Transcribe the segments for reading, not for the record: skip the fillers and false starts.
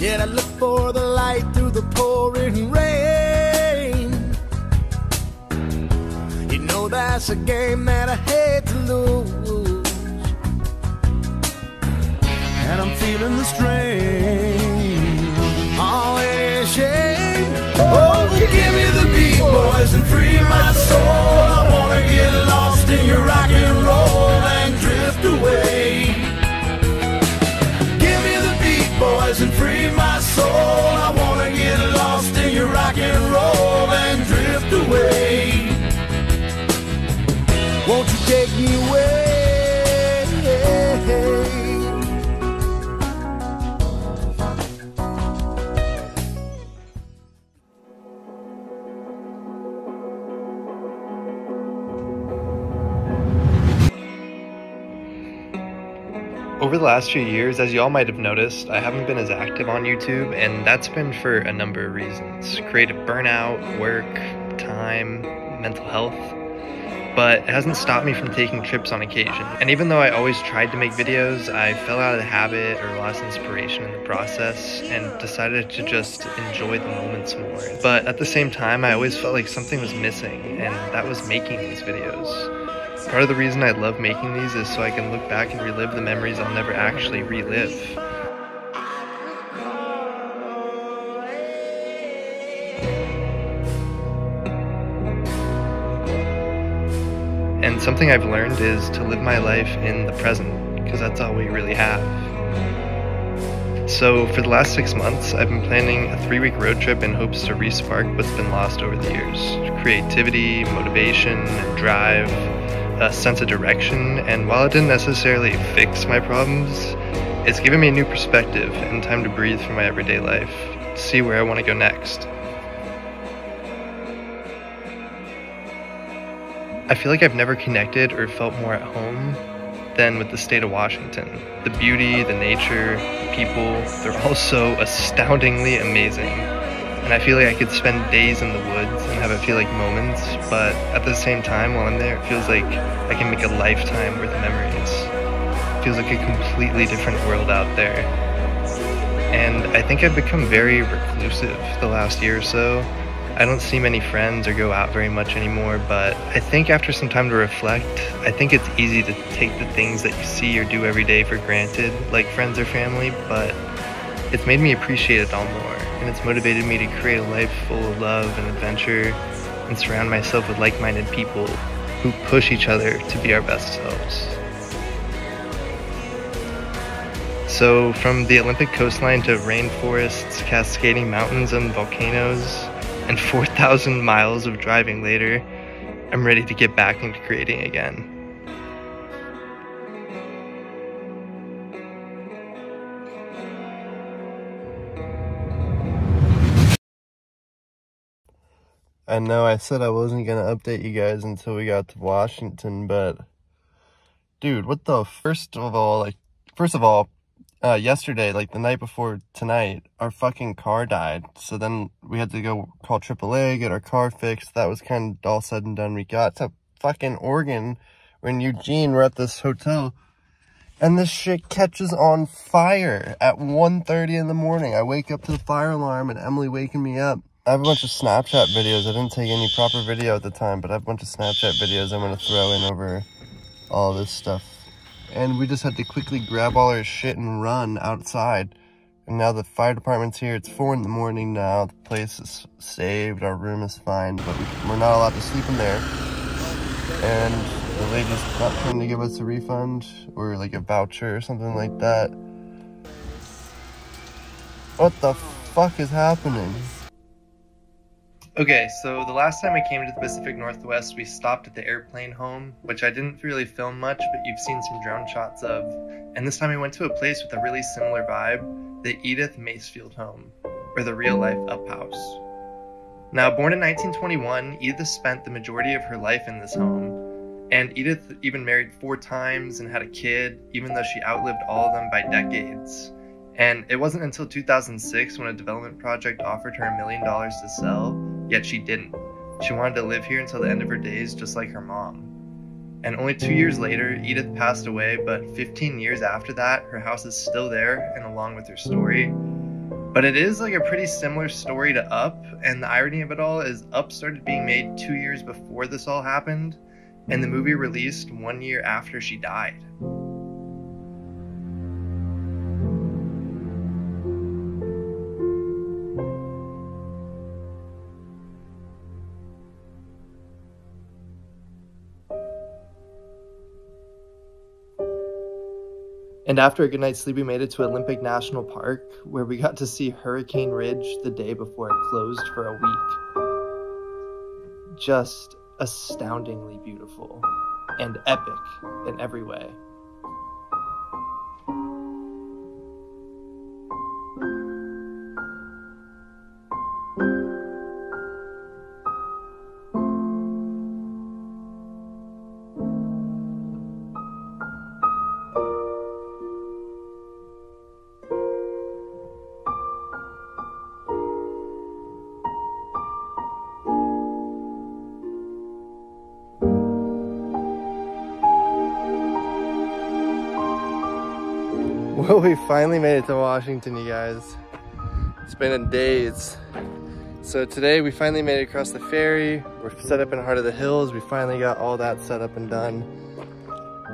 Yet I look for the light through the pouring rain. You know that's a game that I hate to lose, and I'm feeling the strain. Oh, any shame. Oh, give me the beat, boys, and free my soul. I wanna get lost in your rock and roll and drift away. Give me the beat, boys, and free my soul. I wanna get lost in your rock and roll and drift away. Won't you take me away? Over the last few years, as you all might have noticed, I haven't been as active on YouTube, and that's been for a number of reasons. Creative burnout, work, time, mental health. But it hasn't stopped me from taking trips on occasion. And even though I always tried to make videos, I fell out of the habit or lost inspiration in the process and decided to just enjoy the moments more. But at the same time, I always felt like something was missing, and that was making these videos. Part of the reason I love making these is so I can look back and relive the memories I'll never actually relive. And something I've learned is to live my life in the present, because that's all we really have. So for the last 6 months, I've been planning a 3-week road trip in hopes to respark what's been lost over the years. Creativity, motivation, drive, a sense of direction, and while it didn't necessarily fix my problems, it's given me a new perspective and time to breathe from my everyday life, to see where I want to go next. I feel like I've never connected or felt more at home than with the state of Washington. The beauty, the nature, the people, they're all so astoundingly amazing. And I feel like I could spend days in the woods and have it feel like moments, but at the same time, while I'm there, it feels like I can make a lifetime worth of memories. It feels like a completely different world out there. And I think I've become very reclusive the last year or so. I don't see many friends or go out very much anymore, but I think after some time to reflect, I think it's easy to take the things that you see or do every day for granted, like friends or family, but it's made me appreciate it all more, and it's motivated me to create a life full of love and adventure and surround myself with like-minded people who push each other to be our best selves. So from the Olympic coastline to rainforests, cascading mountains and volcanoes, and 4,000 miles of driving later, I'm ready to get back into creating again. I know I said I wasn't gonna update you guys until we got to Washington, but dude, what the first of all, yesterday, like the night before tonight, our fucking car died. So then we had to go call AAA, get our car fixed. That was kind of all said and done. We got to fucking Oregon. We're in Eugene. We're at this hotel, and this shit catches on fire at 1:30 in the morning. I wake up to the fire alarm and Emily waking me up. I have a bunch of Snapchat videos. I didn't take any proper video at the time, but I have a bunch of Snapchat videos I'm going to throw in over all this stuff. And we just had to quickly grab all our shit and run outside. And now the fire department's here. It's 4 in the morning now. The place is saved. Our room is fine, but we're not allowed to sleep in there. And the lady's not trying to give us a refund or like a voucher or something like that. What the fuck is happening? Okay, so the last time I came to the Pacific Northwest, we stopped at the airplane home, which I didn't really film much, but you've seen some drone shots of. And this time I went to a place with a really similar vibe, the Edith Macefield home, or the real-life Up House. Now, born in 1921, Edith spent the majority of her life in this home, and Edith even married 4 times and had a kid, even though she outlived all of them by decades. And it wasn't until 2006 when a development project offered her $1 million to sell, yet she didn't. She wanted to live here until the end of her days, just like her mom. And only 2 years later, Edith passed away, but 15 years after that, her house is still there, and along with her story. But it is like a pretty similar story to Up, and the irony of it all is Up started being made 2 years before this all happened, and the movie released 1 year after she died. And after a good night's sleep, we made it to Olympic National Park, where we got to see Hurricane Ridge the day before it closed for a week. Just astoundingly beautiful and epic in every way. Well, we finally made it to Washington, you guys. It's been in days. So today we finally made it across the ferry. We're set up in Heart of the Hills. We finally got all that set up and done.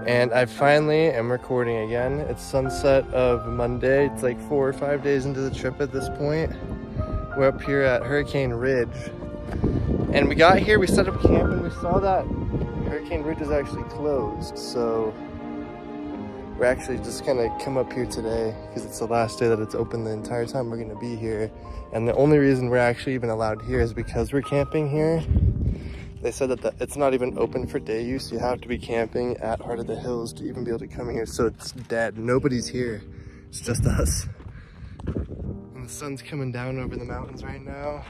And I finally am recording again. It's sunset of Monday. It's like 4 or 5 days into the trip at this point. We're up here at Hurricane Ridge. And we got here, we set up camp, and we saw that Hurricane Ridge is actually closed. So we're actually just gonna come up here today because it's the last day that it's open the entire time we're gonna be here. And the only reason we're actually even allowed here is because we're camping here. They said that it's not even open for day use. You have to be camping at Heart of the Hills to even be able to come here. So it's dead, nobody's here. It's just us. And the sun's coming down over the mountains right now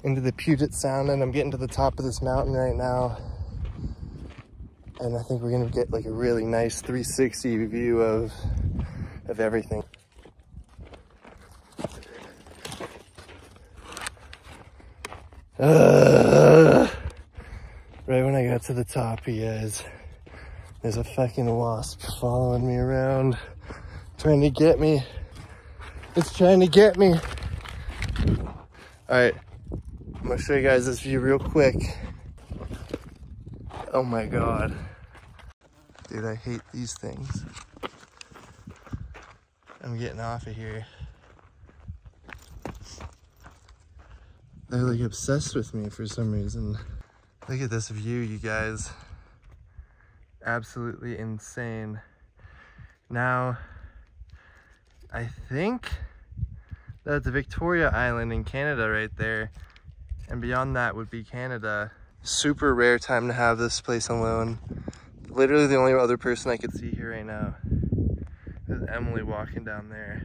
into the Puget Sound, and I'm getting to the top of this mountain right now. And I think we're gonna get like a really nice 360 view of everything. Right when I got to the top, you guys, there's a fucking wasp following me around, trying to get me. It's trying to get me. All right, I'm gonna show you guys this view real quick. Oh my God. Dude, I hate these things. I'm getting off of here. They're like obsessed with me for some reason. Look at this view, you guys. Absolutely insane. Now, I think that's Victoria Island in Canada right there. And beyond that would be Canada. Super rare time to have this place alone. Literally the only other person I could see here right now is Emily walking down there.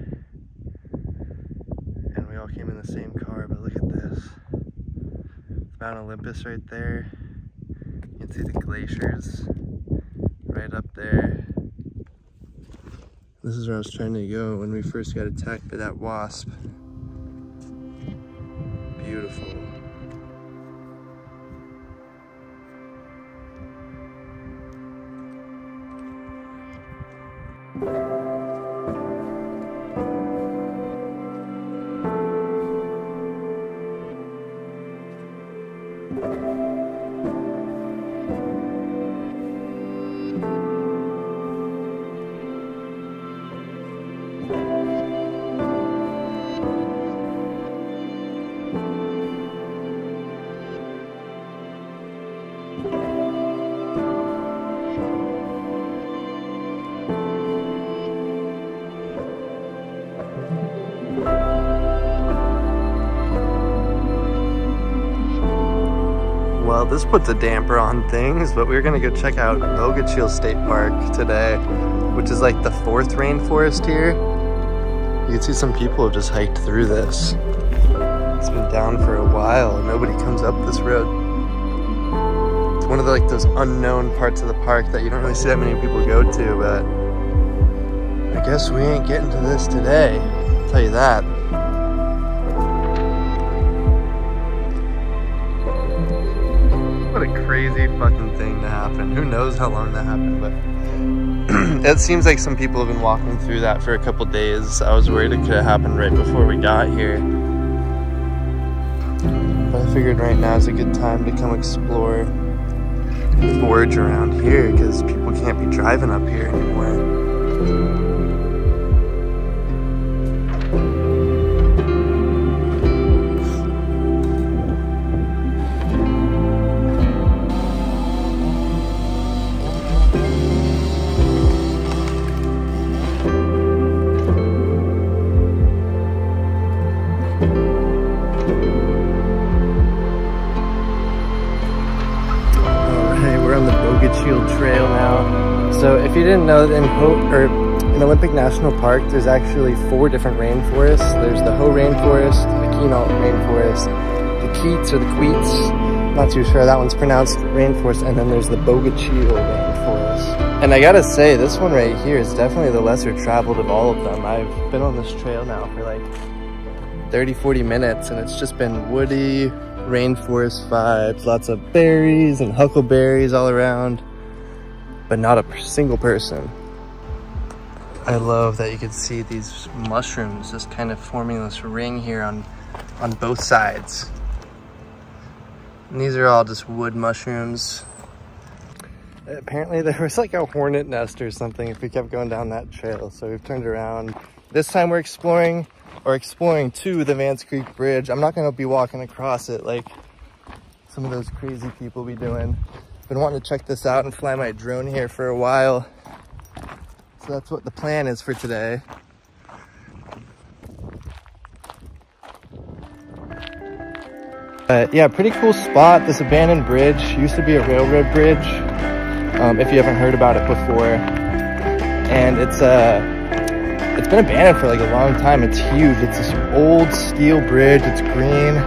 And we all came in the same car, but look at this. Mount Olympus right there. You can see the glaciers right up there. This is where I was trying to go when we first got attacked by that wasp. Beautiful. Well, this puts a damper on things, but we're gonna go check out Ogeechee State Park today, which is like the 4th rainforest here. You can see some people have just hiked through this. It's been down for a while and nobody comes up this road. It's one of the, like those unknown parts of the park that you don't really see that many people go to, but I guess we ain't getting to this today, I'll tell you that. What a crazy fucking thing to happen. Who knows how long that happened, but It seems like some people have been walking through that for a couple days. I was worried it could have happened right before we got here. But I figured right now is a good time to come explore and forage around here because people can't be driving up here anymore. Trail now. So if you didn't know, in Olympic National Park, there's actually 4 different rainforests. There's the Hoh rainforest, the Quinault rainforest, the Keats or the Queets, not too sure how that one's pronounced, rainforest, and then there's the Bogachil rainforest. And I gotta say, this one right here is definitely the lesser traveled of all of them. I've been on this trail now for like 30-40 minutes, and it's just been woody, rainforest vibes, lots of berries and huckleberries all around, but not a single person. I love that you can see these mushrooms just kind of forming this ring here on both sides. And these are all just wood mushrooms. Apparently there was like a hornet nest or something if we kept going down that trail, so we've turned around. This time we're exploring to the Vance Creek Bridge. I'm not gonna be walking across it like some of those crazy people be doing. Been wanting to check this out and fly my drone here for a while. So that's what the plan is for today. Yeah, pretty cool spot. This abandoned bridge used to be a railroad bridge, if you haven't heard about it before. And it's been abandoned for like a long time. It's huge. It's this old steel bridge. It's green,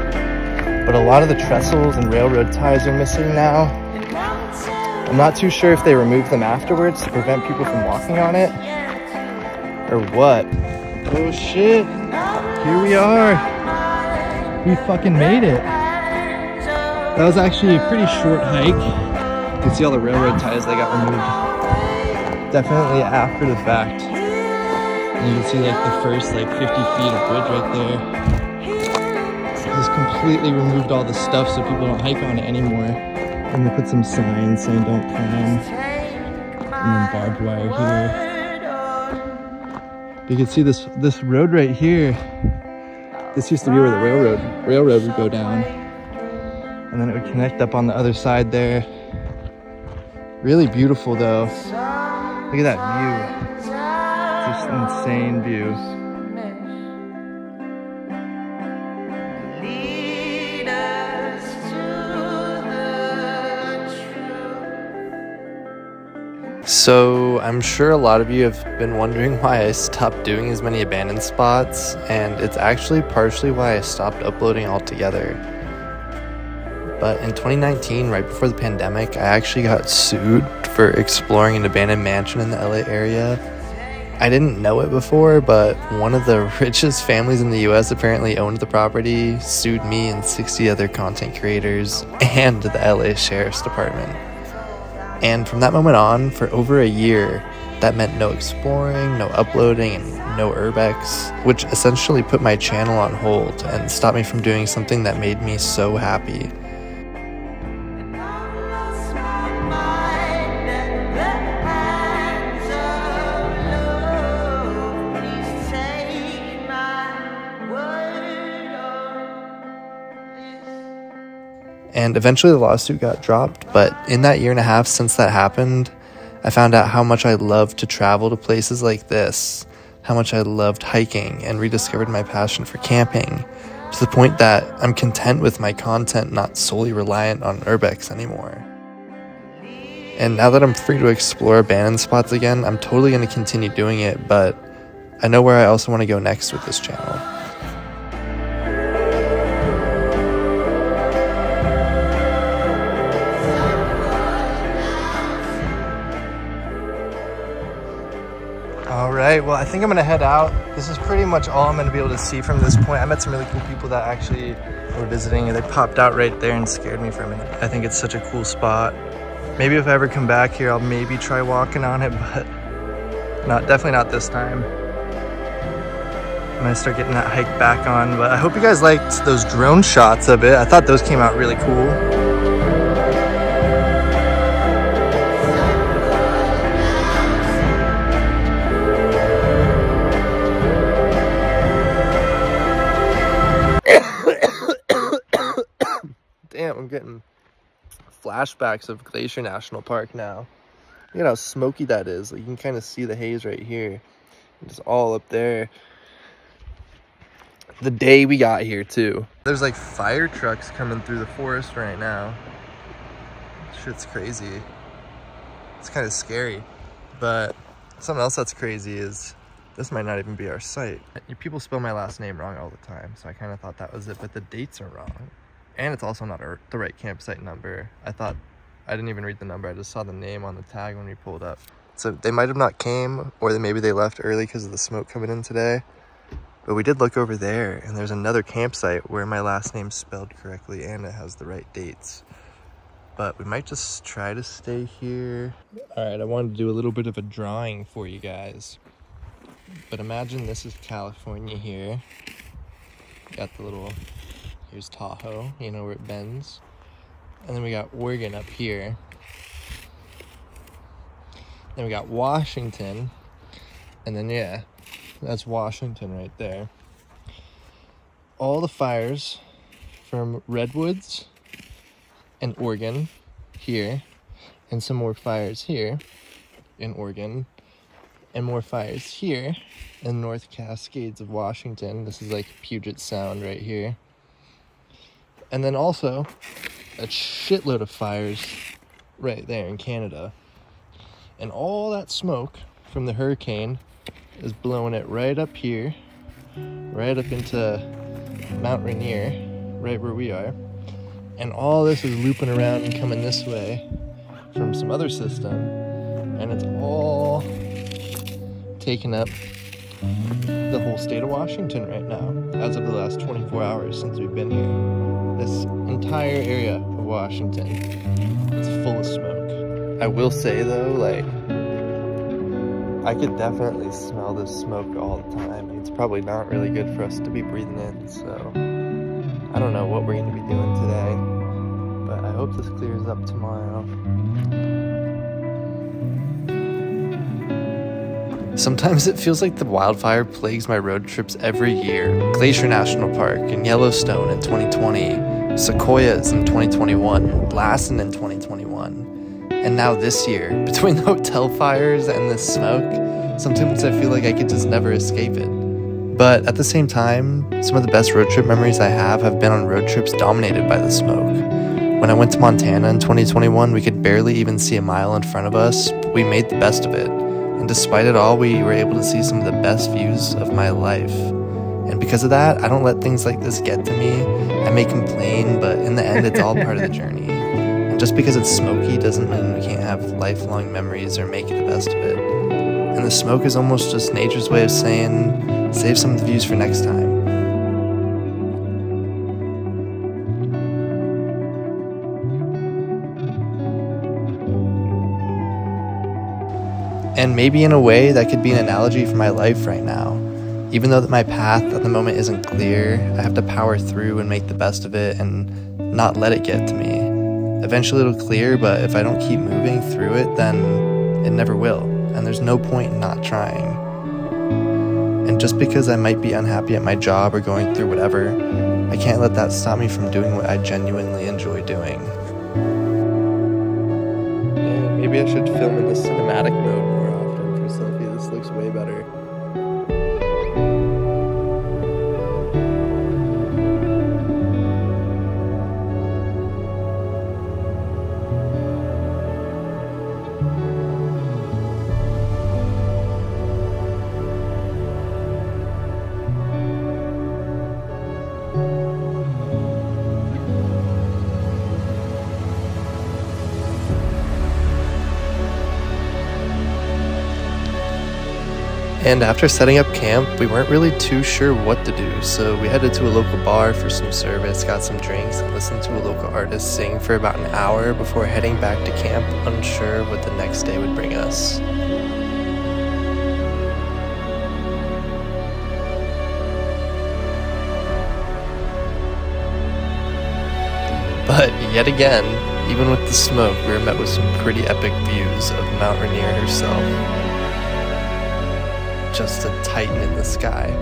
but a lot of the trestles and railroad ties are missing now. I'm not too sure if they removed them afterwards to prevent people from walking on it or what. Oh shit, here we are. We fucking made it. That was actually a pretty short hike. You can see all the railroad ties that got removed. Definitely after the fact. And you can see like the first like 50 feet of bridge right there. Just completely removed all the stuff so people don't hike on it anymore. And they put some signs saying don't climb. And then barbed wire here. You can see this road right here. This used to be where the railroad would go down. And then it would connect up on the other side there. Really beautiful though. Look at that view. Just insane view. So I'm sure a lot of you have been wondering why I stopped doing as many abandoned spots, and it's actually partially why I stopped uploading altogether. But in 2019, right before the pandemic, I actually got sued for exploring an abandoned mansion in the LA area. I didn't know it before, but one of the richest families in the US apparently owned the property, sued me and 60 other content creators, and the LA Sheriff's Department. And from that moment on, for over a year, that meant no exploring, no uploading, and no urbex, which essentially put my channel on hold and stopped me from doing something that made me so happy. And eventually the lawsuit got dropped, but in that year and a half since that happened, I found out how much I loved to travel to places like this, how much I loved hiking, and rediscovered my passion for camping, to the point that I'm content with my content not solely reliant on urbex anymore. And now that I'm free to explore abandoned spots again, I'm totally going to continue doing it, but I know where I also want to go next with this channel. Alright, well I think I'm going to head out. This is pretty much all I'm going to be able to see from this point. I met some really cool people that actually were visiting, and they popped out right there and scared me for a minute. I think it's such a cool spot. Maybe if I ever come back here, I'll maybe try walking on it, but Definitely not this time. I'm gonna start getting that hike back on, but I hope you guys liked those drone shots of it. I thought those came out really cool. Damn, I'm getting flashbacks of Glacier National Park now. Look at how smoky that is. Like, you can kind of see the haze right here. It's all up there. The day we got here too. There's like fire trucks coming through the forest right now. Shit's crazy. It's kind of scary. But something else that's crazy is this might not even be our site. People spell my last name wrong all the time, so I kind of thought that was it, but the dates are wrong. And it's also not the right campsite number. I didn't even read the number. I just saw the name on the tag when we pulled up. So they might have not came, or maybe they left early because of the smoke coming in today. But we did look over there, and there's another campsite where my last name's spelled correctly and it has the right dates. But we might just try to stay here. All right, I wanted to do a little bit of a drawing for you guys. But imagine this is California here. Got the little, here's Tahoe, you know, where it bends. And then we got Oregon up here. Then we got Washington. And then, yeah, that's Washington right there. All the fires from Redwoods and Oregon here, and some more fires here in Oregon, and more fires here in North Cascades of Washington. This is like Puget Sound right here. And then also a shitload of fires right there in Canada. And all that smoke from the hurricane is blowing it right up here, right up into Mount Rainier, right where we are. And all this is looping around and coming this way from some other system. And it's all taking up the whole state of Washington right now, as of the last 24 hours since we've been here. This entire area of Washington is full of smoke. I will say though, like, I could definitely smell this smoke all the time. It's probably not really good for us to be breathing in, so I don't know what we're going to be doing today, but I hope this clears up tomorrow. Sometimes it feels like the wildfire plagues my road trips every year. Glacier National Park and Yellowstone in 2020, Sequoias in 2021, Lassen in 2021. And now this year, between the hotel fires and this smoke, sometimes I feel like I could just never escape it. But at the same time, some of the best road trip memories I have been on road trips dominated by the smoke. When I went to Montana in 2021, we could barely even see a mile in front of us, but we made the best of it. And despite it all, we were able to see some of the best views of my life. And because of that, I don't let things like this get to me. I may complain, but in the end, it's all part of the journey. Just because it's smoky doesn't mean we can't have lifelong memories or make it the best of it. And the smoke is almost just nature's way of saying, save some of the views for next time. And maybe in a way that could be an analogy for my life right now. Even though that my path at the moment isn't clear, I have to power through and make the best of it and not let it get to me. Eventually it'll clear, but if I don't keep moving through it, then it never will. And there's no point in not trying. And just because I might be unhappy at my job or going through whatever, I can't let that stop me from doing what I genuinely enjoy doing. Yeah, maybe I should film in the cinematic mode more often for selfie. This looks way better. And after setting up camp, we weren't really too sure what to do, so we headed to a local bar for some service, got some drinks, and listened to a local artist sing for about an hour before heading back to camp, unsure what the next day would bring us. yet again, even with the smoke, we were met with some pretty epic views of Mount Rainier herself. Just a titan in the sky.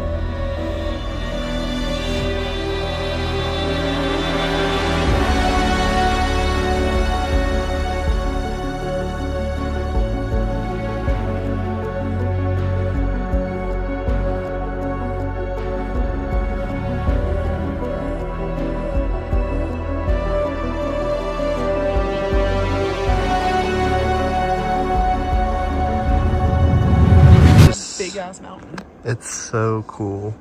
Big ass mountain. It's so cool.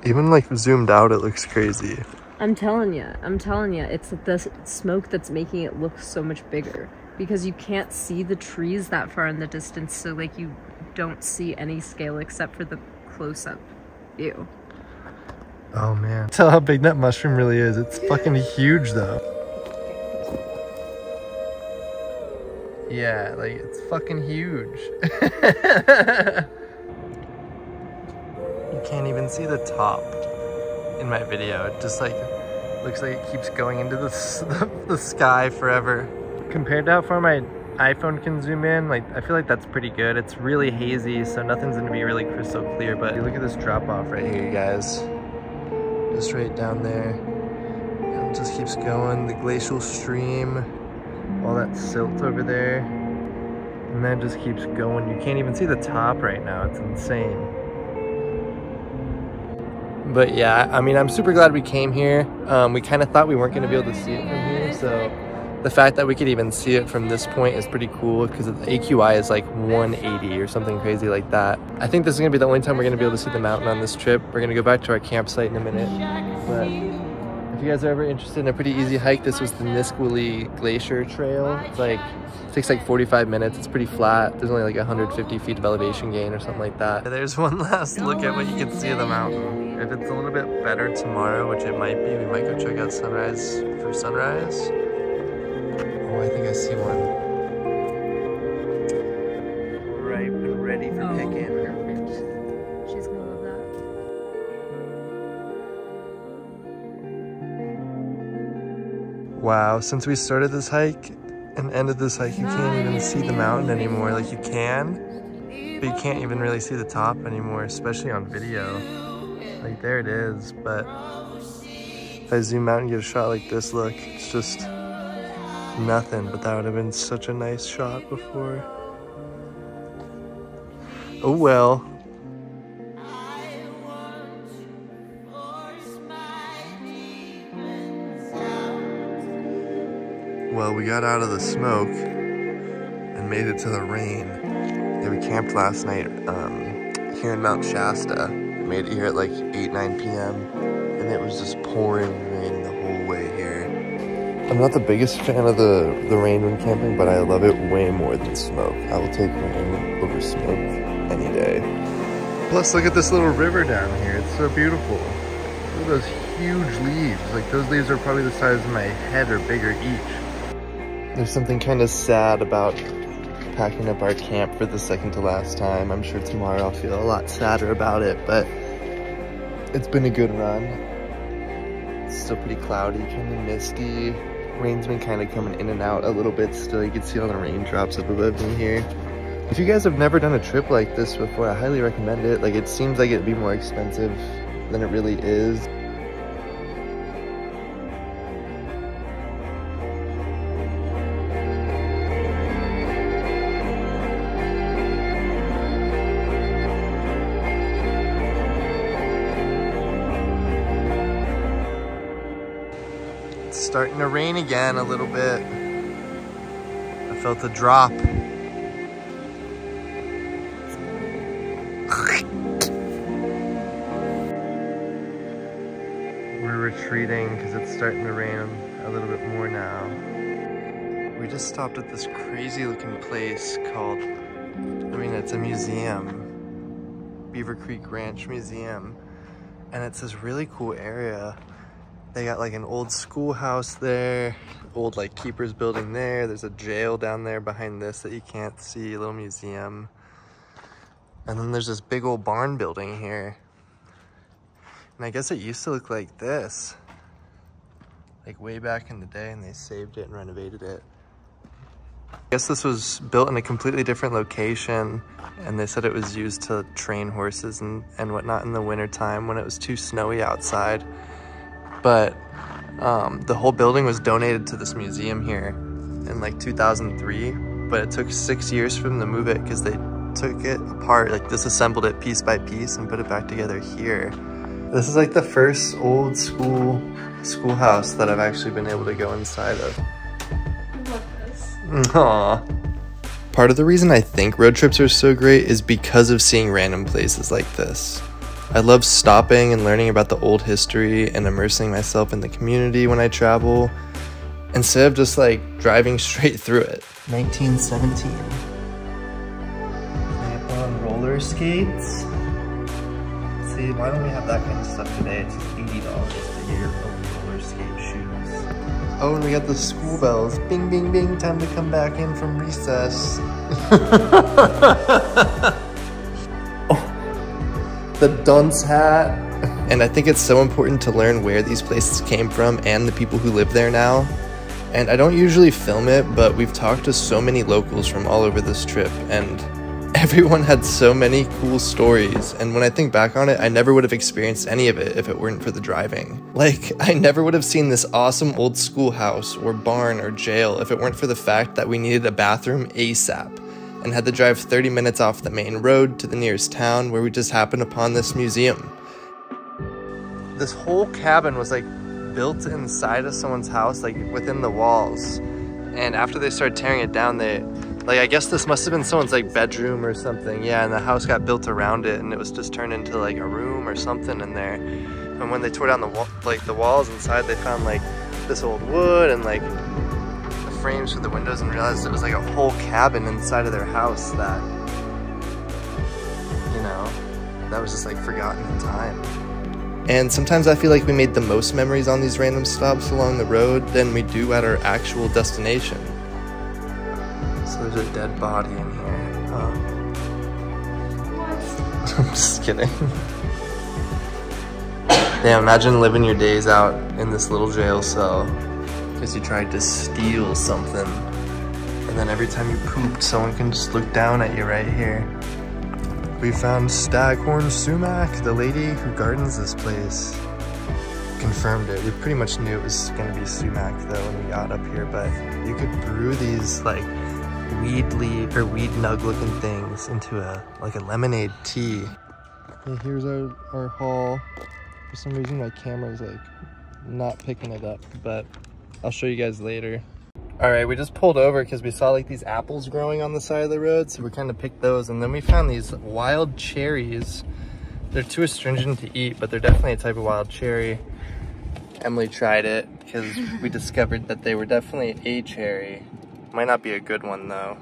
Even like zoomed out, it looks crazy. I'm telling you, it's the smoke that's making it look so much bigger because you can't see the trees that far in the distance, so like you don't see any scale except for the close-up view. Oh man. Tell how big that mushroom really is. It's fucking huge though. Yeah, like it's fucking huge. You can't even see the top in my video. It just like looks like it keeps going into the sky forever. Compared to how far my iPhone can zoom in, like I feel like that's pretty good. It's really hazy, so nothing's gonna be really crystal clear, but look at this drop off right here, you guys. Just right down there. And it just keeps going. The glacial stream, all that silt over there. And then it just keeps going. You can't even see the top right now. It's insane. But yeah, I mean, I'm super glad we came here. We kind of thought we weren't going to be able to see it from here. So the fact that we could even see it from this point is pretty cool because the AQI is like 180 or something crazy like that. I think this is going to be the only time we're going to be able to see the mountain on this trip. We're going to go back to our campsite in a minute. But if you guys are ever interested in a pretty easy hike, this was the MISC Glacier Trail. It's like, it takes like 45 minutes. It's pretty flat. There's only like 150 feet of elevation gain or something like that. There's one last look at what you can see of the mountain. If it's a little bit better tomorrow, which it might be, we might go check out sunrise for sunrise. Oh, I think I see one. Ripe and ready for picking. Perfect. She's gonna love that. Wow, since we started this hike and ended this hike, you can't even see the mountain anymore. Like you can, but you can't even really see the top anymore, especially on video. Like there it is, but if I zoom out and get a shot like this, look, it's just nothing, but that would have been such a nice shot before. Oh well. Well, we got out of the smoke and made it to the rain. Yeah, we camped last night here in Mount Shasta. We made it here at like 8-9 p.m. and it was just pouring rain the whole way here. I'm not the biggest fan of the rain when camping, but I love it way more than smoke. I will take rain over smoke any day. Plus, look at this little river down here. It's so beautiful. Look at those huge leaves. Like those leaves are probably the size of my head or bigger each. There's something kind of sad about packing up our camp for the second to last time. I'm sure tomorrow I'll feel a lot sadder about it, but it's been a good run. It's still pretty cloudy, kind of misty. Rain's been kind of coming in and out a little bit still. You can see all the raindrops up above me here. If you guys have never done a trip like this before, I highly recommend it. Like, it seems like it'd be more expensive than it really is. Starting to rain again a little bit. I felt a drop. We're retreating because it's starting to rain a little bit more now. We just stopped at this crazy looking place called, I mean, it's a museum. Beaver Creek Ranch Museum. And it's this really cool area. They got like an old schoolhouse there, old like keeper's building there. There's a jail down there behind this that you can't see, a little museum. And then there's this big old barn building here. And I guess it used to look like this, like way back in the day, and they saved it and renovated it. I guess this was built in a completely different location, and they said it was used to train horses and whatnot in the winter time when it was too snowy outside. But the whole building was donated to this museum here in like 2003, but it took 6 years for them to move it because they took it apart, like disassembled it piece by piece and put it back together here. This is like the first old schoolhouse that I've actually been able to go inside of. Aww. Part of the reason I think road trips are so great is because of seeing random places like this. I love stopping and learning about the old history and immersing myself in the community when I travel, instead of just like driving straight through it. 1917. On roller skates. See, why don't we have that kind of stuff today? It's just $80 to get your own roller skate shoes. Oh, and we got the school bells. Bing, bing, bing. Time to come back in from recess. Oh, the dunce hat. And I think it's so important to learn where these places came from and the people who live there now. And I don't usually film it, but we've talked to so many locals from all over this trip, and everyone had so many cool stories, and when I think back on it, I never would have experienced any of it if it weren't for the driving. Like, I never would have seen this awesome old schoolhouse or barn or jail if it weren't for the fact that we needed a bathroom ASAP and had to drive 30 minutes off the main road to the nearest town where we just happened upon this museum. This whole cabin was like built inside of someone's house, like within the walls, and after they started tearing it down, like, I guess this must have been someone's like bedroom or something. Yeah, and the house got built around it, and it was just turned into like a room or something in there. And when they tore down the wall, like the walls inside, they found like this old wood and like the frames for the windows, and realized it was like a whole cabin inside of their house that, you know, that was just like forgotten in time. And sometimes I feel like we made the most memories on these random stops along the road than we do at our actual destination. So there's a dead body in here. What? I'm just kidding. Damn, imagine living your days out in this little jail cell because you tried to steal something. And then every time you pooped, someone can just look down at you right here. We found Staghorn Sumac, the lady who gardens this place. Confirmed it. We pretty much knew it was going to be sumac though when we got up here, but you could brew these like weed leaf or weed nug looking things into a lemonade tea. Okay, here's our haul. For some reason my camera's like not picking it up, but I'll show you guys later. All right, we just pulled over because we saw like these apples growing on the side of the road, so we kind of picked those, and then we found these wild cherries. They're too astringent to eat, but they're definitely a type of wild cherry. Emily tried it because we discovered that they were definitely a cherry. Might not be a good one though.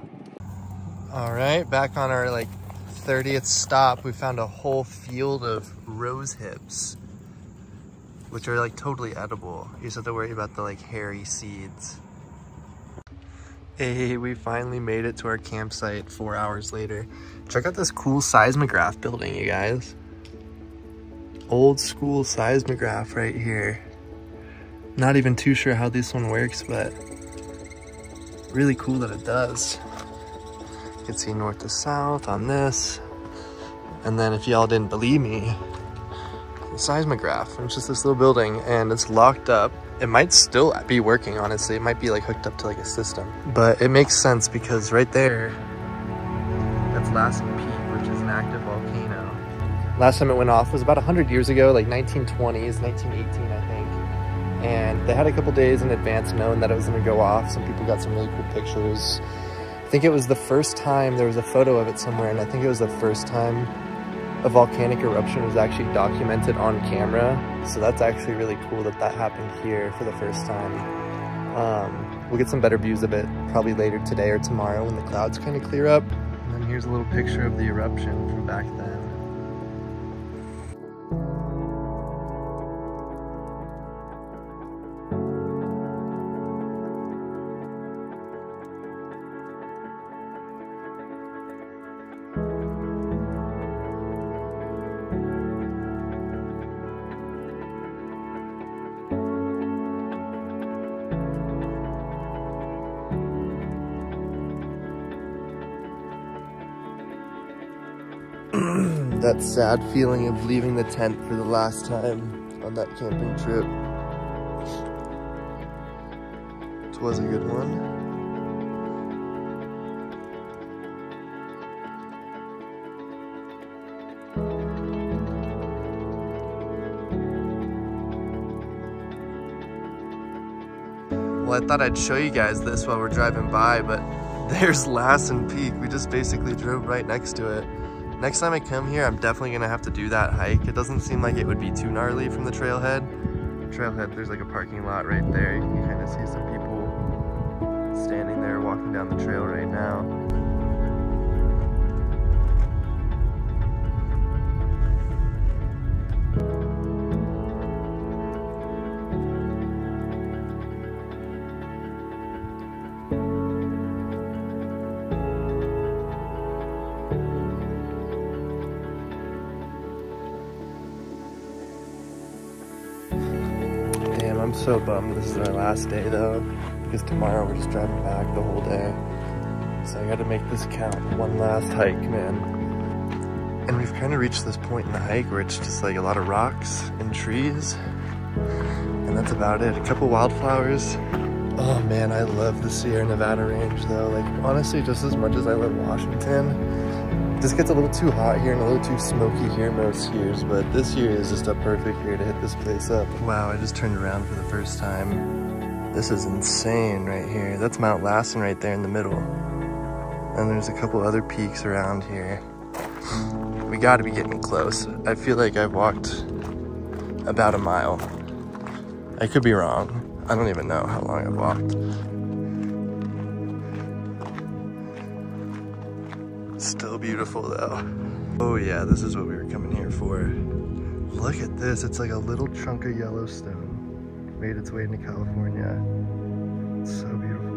All right, back on our like 30th stop, we found a whole field of rose hips, which are like totally edible. You just have to worry about the like hairy seeds. Hey, we finally made it to our campsite 4 hours later. Check out this cool seismograph building, you guys. Old school seismograph right here. Not even too sure how this one works, but really cool that it does. You can see north to south on this. And then if y'all didn't believe me, the seismograph, it's just this little building and it's locked up. It might still be working, honestly. It might be like hooked up to like a system, but it makes sense because right there, that's Lassen Peak, which is an active volcano. Last time it went off was about 100 years ago, like 1920s, 1918, I think. And they had a couple days in advance knowing that it was gonna go off. Some people got some really cool pictures. I think it was the first time, there was a photo of it somewhere, and I think it was the first time a volcanic eruption was actually documented on camera. So that's actually really cool that that happened here for the first time. We'll get some better views of it probably later today or tomorrow when the clouds kind of clear up. And then here's a little picture of the eruption from back then. That sad feeling of leaving the tent for the last time on that camping trip. It was a good one. Well, I thought I'd show you guys this while we're driving by, but there's Lassen Peak. We just basically drove right next to it. Next time I come here, I'm definitely gonna have to do that hike. It doesn't seem like it would be too gnarly from the trailhead. There's like a parking lot right there. You can kind of see some people standing there walking down the trail right now. I'm so bummed this is our last day though, because tomorrow we're just driving back the whole day. So I gotta make this count. One last hike, man. And we've kind of reached this point in the hike where it's just like a lot of rocks and trees. And that's about it. A couple wildflowers. Oh man, I love the Sierra Nevada range though. Like honestly, just as much as I love Washington. This gets a little too hot here and a little too smoky here most years, but this year is just a perfect year to hit this place up. Wow, I just turned around for the first time. This is insane right here. That's Mount Lassen right there in the middle. And there's a couple other peaks around here. We gotta be getting close. I feel like I've walked about a mile. I could be wrong. I don't even know how long I've walked. Still beautiful though. Oh yeah, this is what we were coming here for. Look at this, it's like a little chunk of Yellowstone. Made its way into California. It's so beautiful.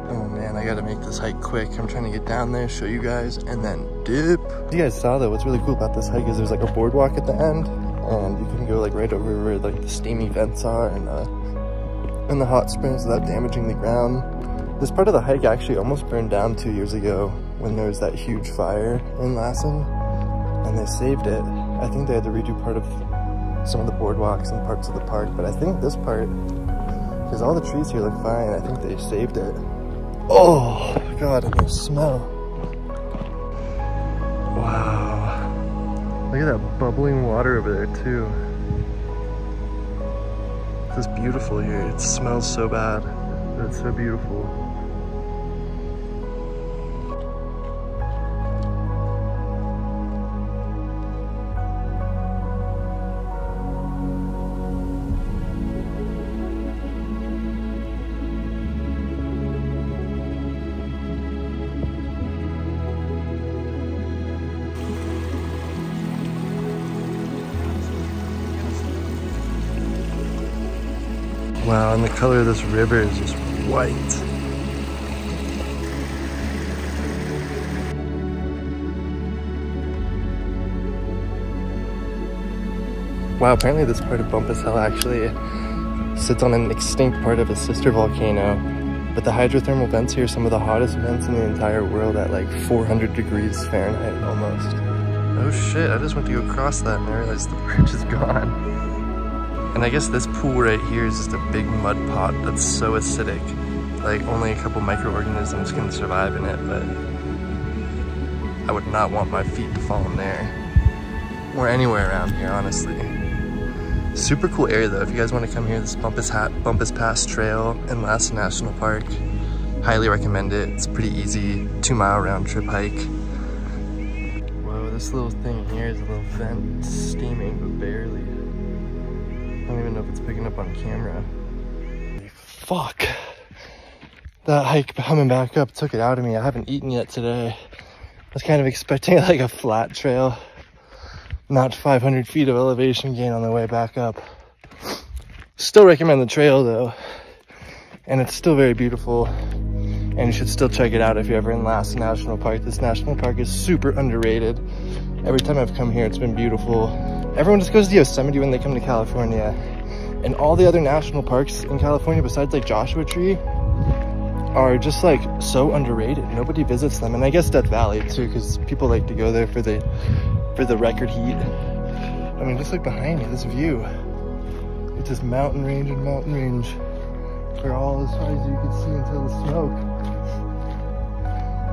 Oh man, I gotta make this hike quick. I'm trying to get down there, show you guys, and then dip. You guys saw though, what's really cool about this hike is there's like a boardwalk at the end, and you can go like right over where like the steamy vents are and the hot springs without damaging the ground. This part of the hike actually almost burned down 2 years ago when there was that huge fire in Lassen, and they saved it. I think they had to redo part of some of the boardwalks and parts of the park, but I think this part, because all the trees here look fine, I think they saved it. Oh God, and the smell. Wow. Look at that bubbling water over there too. It's beautiful here. It smells so bad, but it's so beautiful. Wow, and the color of this river is just white. Wow, apparently this part of Bumpus Hill actually sits on an extinct part of a sister volcano, but the hydrothermal vents here are some of the hottest vents in the entire world at like 400 degrees Fahrenheit almost. Oh shit, I just went to go across that and I realized the bridge is gone. And I guess this pool right here is just a big mud pot that's so acidic. Like only a couple microorganisms can survive in it, but I would not want my feet to fall in there. Or anywhere around here, honestly. Super cool area though. If you guys want to come here, this Bumpus Pass Trail in Lassen National Park. Highly recommend it. It's pretty easy, 2-mile round trip hike. Whoa, this little thing here is a little vent steaming, but barely. I don't even know if it's picking up on camera. Fuck. That hike coming back up took it out of me. I haven't eaten yet today. I was kind of expecting like a flat trail. Not 500 feet of elevation gain on the way back up. Still recommend the trail though. And it's still very beautiful. And you should still check it out if you're ever in Lassen National Park. This national park is super underrated. Every time I've come here, it's been beautiful. Everyone just goes to Yosemite when they come to California. And all the other national parks in California, besides like Joshua Tree, are just like so underrated. Nobody visits them, and I guess Death Valley too, because people like to go there for the record heat. I mean, just look behind me, this view. It's just mountain range and mountain range for all as far as you can see until the smoke.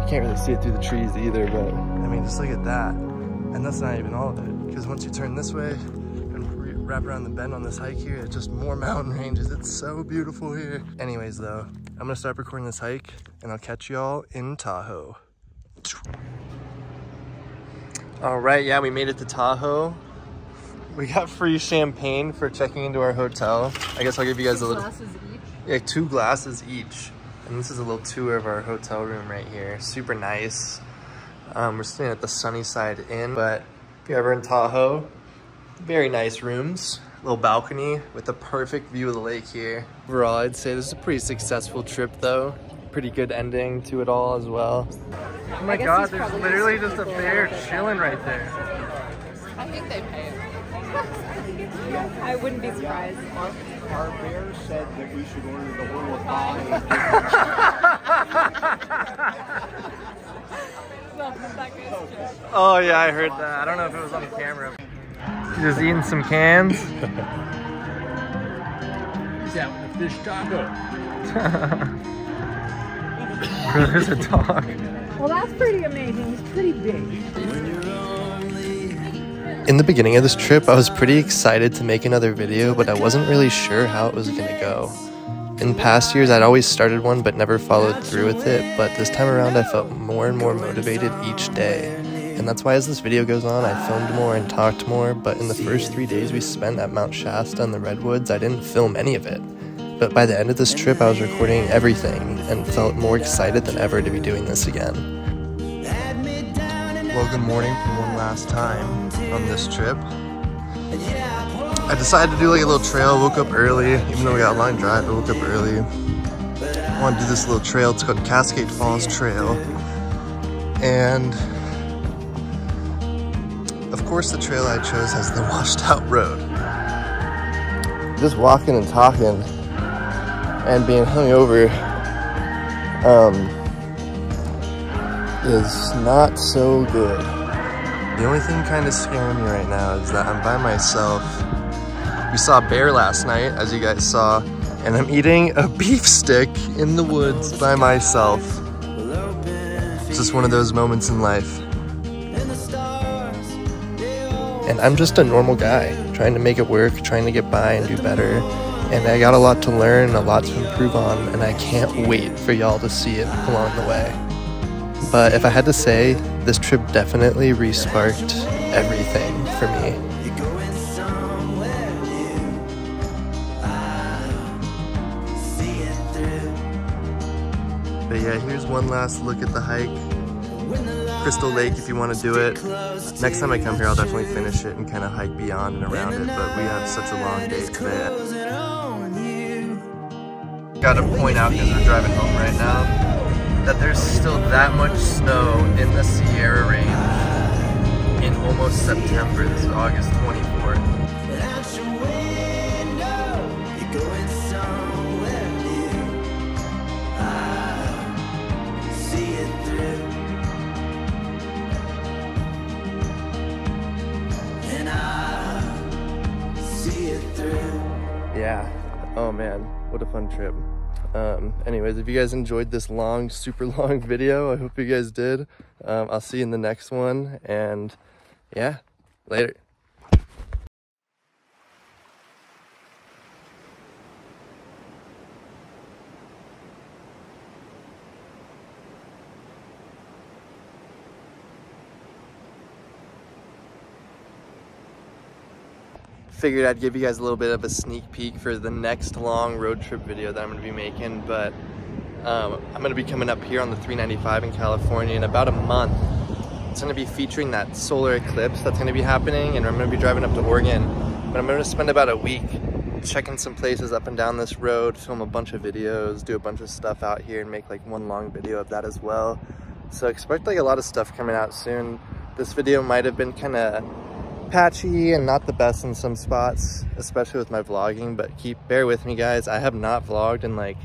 You can't really see it through the trees either, but I mean, just look at that. And that's not even all of it, because once you turn this way and wrap around the bend on this hike here, it's just more mountain ranges. It's so beautiful here. Anyways though, I'm gonna start recording this hike and I'll catch y'all in Tahoe. All right, yeah, we made it to Tahoe. We got free champagne for checking into our hotel. I guess I'll give you guys a little... 2 glasses each? Yeah, 2 glasses each. And this is a little tour of our hotel room right here. Super nice. We're staying at the Sunnyside Inn, but if you're ever in Tahoe, very nice rooms. Little balcony with a perfect view of the lake here. Overall, I'd say this is a pretty successful trip though. Pretty good ending to it all as well. Oh my god, there's literally just a bear chilling right there. I think they pay it. I wouldn't be surprised. Our bear said that we should order the whole pie. Oh yeah, I heard that. I don't know if it was on the camera. Just eating some cans. He's having a fish taco. There's a dog. Well, that's pretty amazing. It's pretty big. In the beginning of this trip, I was pretty excited to make another video, but I wasn't really sure how it was gonna go. In past years, I'd always started one but never followed through with it, but this time around I felt more and more motivated each day. And that's why as this video goes on, I filmed more and talked more, but in the first 3 days we spent at Mount Shasta and the Redwoods, I didn't film any of it. But by the end of this trip, I was recording everything and felt more excited than ever to be doing this again. Well, good morning for one last time on this trip. I decided to do like a little trail, woke up early, even though we got a long drive, I woke up early. I want to do this little trail, it's called Cascade Falls Trail. And of course the trail I chose has the washed out road. Just walking and talking and being hungover is not so good. The only thing kind of scaring me right now is that I'm by myself. We saw a bear last night, as you guys saw, and I'm eating a beef stick in the woods by myself. It's just one of those moments in life. And I'm just a normal guy, trying to make it work, trying to get by and do better. And I got a lot to learn, a lot to improve on, and I can't wait for y'all to see it along the way. But if I had to say, this trip definitely resparked everything for me. But yeah, here's one last look at the hike. Crystal Lake if you want to do it. Next time I come here, I'll definitely finish it and kind of hike beyond and around it, but we have such a long day today. Gotta point out, because we're driving home right now, that there's still that much snow in the Sierra range in almost September. This is August 24th. Yeah. Oh man, what a fun trip. Anyways, if you guys enjoyed this long, super long video, I hope you guys did. I'll see you in the next one, and yeah, later. Figured I'd give you guys a little bit of a sneak peek for the next long road trip video that I'm going to be making, but I'm going to be coming up here on the 395 in California in about a month. It's going to be featuring that solar eclipse that's going to be happening, and I'm going to be driving up to Oregon, but I'm going to spend about a week checking some places up and down this road, film a bunch of videos, do a bunch of stuff out here, and make like one long video of that as well. So expect like a lot of stuff coming out soon. This video might have been kind of patchy and not the best in some spots, especially with my vlogging, but bear with me guys. I have not vlogged in like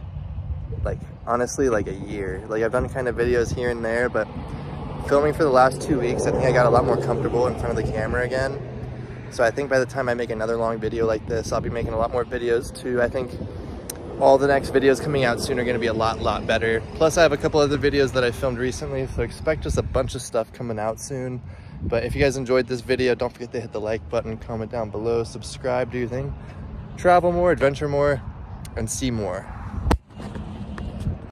like honestly like a year. Like I've done kind of videos here and there, but filming for the last 2 weeks, I think I got a lot more comfortable in front of the camera again. So I think by the time I make another long video like this, I'll be making a lot more videos too. I think all the next videos coming out soon are going to be a lot better. Plus I have a couple other videos that I filmed recently, so expect just a bunch of stuff coming out soon. But if you guys enjoyed this video, don't forget to hit the like button, comment down below, subscribe, do your thing, travel more, adventure more, and see more.